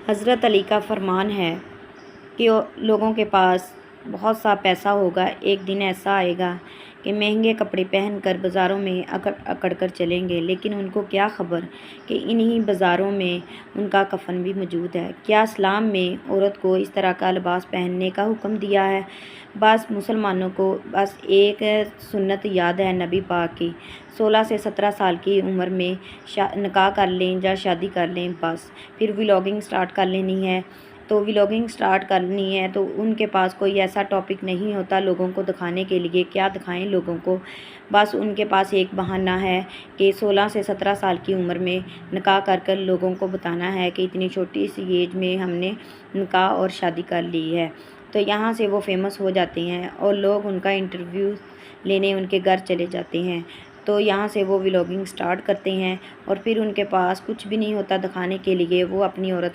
हज़रत अली का फरमान है कि लोगों के पास बहुत सा पैसा होगा, एक दिन ऐसा आएगा कि महंगे कपड़े पहनकर बाज़ारों में अकड़ अकड़ कर चलेंगे, लेकिन उनको क्या ख़बर कि इन्हीं बाज़ारों में उनका कफ़न भी मौजूद है। क्या इस्लाम में औरत को इस तरह का लिबास पहनने का हुक्म दिया है? बस मुसलमानों को बस एक सुन्नत याद है नबी पाक की, 16 से 17 साल की उम्र में निकाह कर लें या शादी कर लें, बस फिर व्लॉगिंग स्टार्ट कर लेनी है। तो व्लॉगिंग स्टार्ट करनी है तो उनके पास कोई ऐसा टॉपिक नहीं होता लोगों को दिखाने के लिए। क्या दिखाएं लोगों को? बस उनके पास एक बहाना है कि 16 से 17 साल की उम्र में निकाह कर कर लोगों को बताना है कि इतनी छोटी सी एज में हमने निकाह और शादी कर ली है। तो यहाँ से वो फेमस हो जाते हैं और लोग उनका इंटरव्यू लेने उनके घर चले जाते हैं। तो यहाँ से वो व्लॉगिंग स्टार्ट करते हैं और फिर उनके पास कुछ भी नहीं होता दिखाने के लिए। वो अपनी औरत का